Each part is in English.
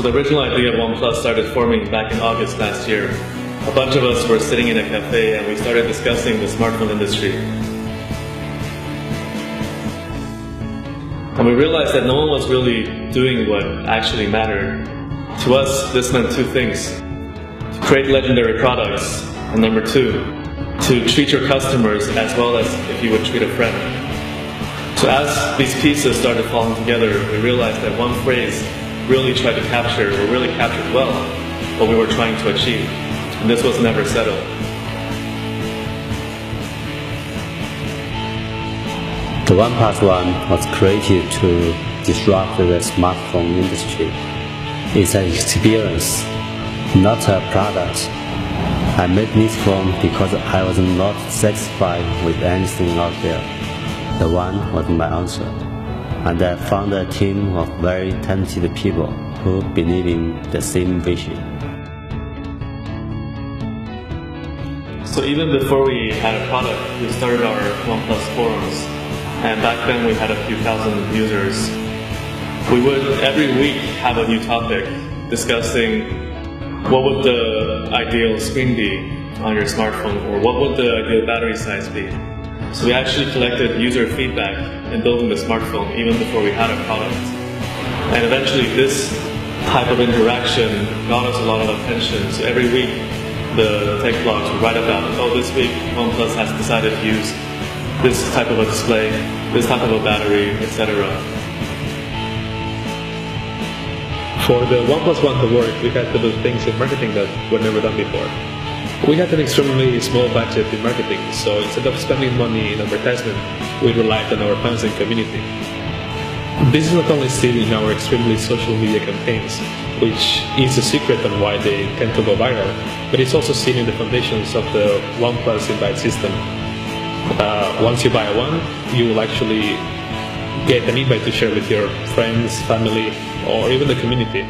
So the original idea of Oneplus started forming back in August last year. A bunch of us were sitting in a cafe and we started discussing the smartphone industry. And we realized that no one was really doing what actually mattered. To us, this meant two things: to create legendary products, and number two, to treat your customers as well as if you would treat a friend. So as these pieces started falling together, we realized that one phrase really tried to capture, or really captured well, what we were trying to achieve. And this was never settled. The OnePlus One was created to disrupt the smartphone industry. It's an experience, not a product. I made this phone because I was not satisfied with anything out there. The One was my answer. And I found a team of very talented people who believe in the same vision. So even before we had a product, we started our OnePlus forums. And back then we had a few thousand users. We would every week have a new topic discussing what would the ideal screen be on your smartphone, or what would the ideal battery size be. So we actually collected user feedback in building the smartphone even before we had a product. And eventually this type of interaction got us a lot of attention. So every week the tech blogs would write about, oh, this week OnePlus has decided to use this type of a display, this type of a battery, etc. For the OnePlus One to work, we had to do things in marketing that were never done before. We had an extremely small budget in marketing, so instead of spending money in advertisement, we relied on our fans and community. This is not only seen in our extremely social media campaigns, which is a secret on why they tend to go viral, but it's also seen in the foundations of the OnePlus invite system. Once you buy one, you will actually get an invite to share with your friends, family, or even the community.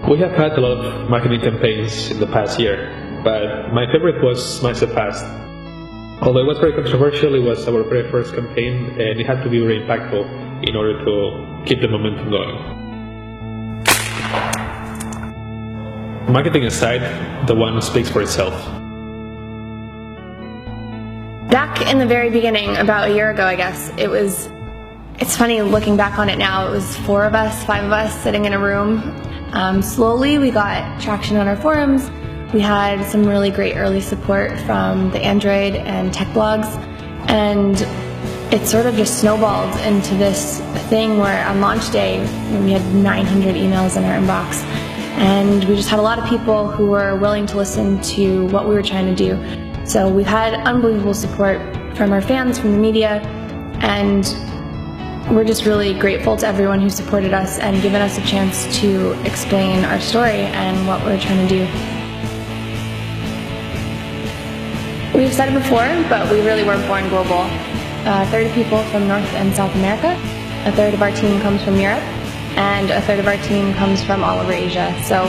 We have had a lot of marketing campaigns in the past year, but my favorite was Smash the Past. Although it was very controversial, it was our very first campaign and it had to be very impactful in order to keep the momentum going. Marketing aside, the One speaks for itself. Back in the very beginning, about a year ago I guess, it's funny looking back on it now, it was 4 of us, 5 of us sitting in a room. Slowly we got traction on our forums. We had some really great early support from the Android and tech blogs, and it sort of just snowballed into this thing where on launch day we had 900 emails in our inbox, and we just had a lot of people who were willing to listen to what we were trying to do. So we've had unbelievable support from our fans, from the media, and we're just really grateful to everyone who supported us and given us a chance to explain our story and what we're trying to do. We've said it before, but we really were born global. A third of people from North and South America, a third of our team comes from Europe, and a third of our team comes from all over Asia. So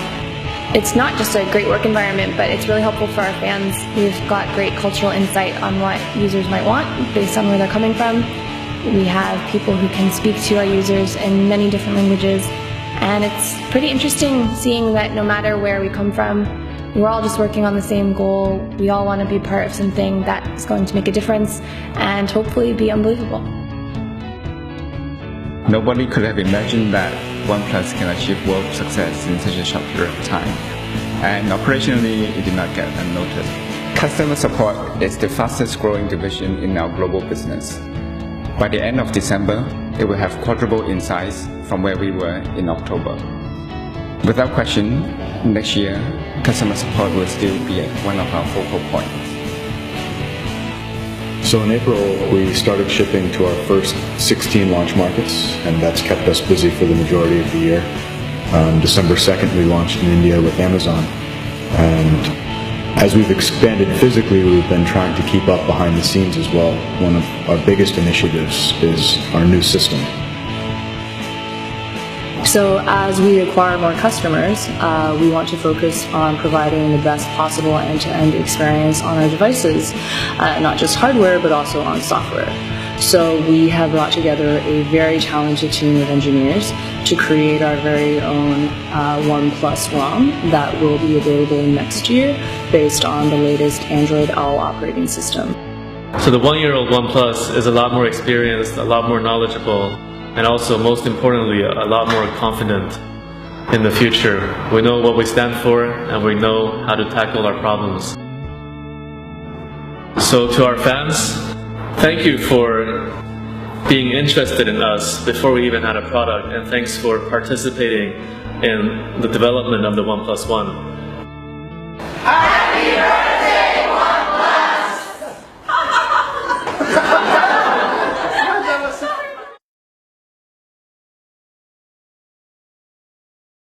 it's not just a great work environment, but it's really helpful for our fans. We've got great cultural insight on what users might want based on where they're coming from. We have people who can speak to our users in many different languages, and it's pretty interesting seeing that no matter where we come from, we're all just working on the same goal. We all want to be part of something that is going to make a difference and hopefully be unbelievable. Nobody could have imagined that OnePlus can achieve world success in such a short period of time, and operationally it did not get unnoticed. Customer support is the fastest growing division in our global business. By the end of December, it will have quadrupled in size from where we were in October. Without question, next year, customer support will still be one of our focal points. So in April, we started shipping to our first 16 launch markets, and that's kept us busy for the majority of the year. December 2nd, we launched in India with Amazon. And as we've expanded physically, we've been trying to keep up behind the scenes as well. One of our biggest initiatives is our new system. So as we acquire more customers, we want to focus on providing the best possible end-to-end experience on our devices, not just hardware, but also on software. So we have brought together a very talented team of engineers to create our very own Oneplus ROM that will be available next year based on the latest Android Owl operating system. So the 1-year-old OnePlus is a lot more experienced, a lot more knowledgeable, and also, most importantly, a lot more confident in the future. We know what we stand for, and we know how to tackle our problems. So to our fans, thank you for being interested in us before we even had a product, and thanks for participating in the development of the OnePlus One. Happy birthday!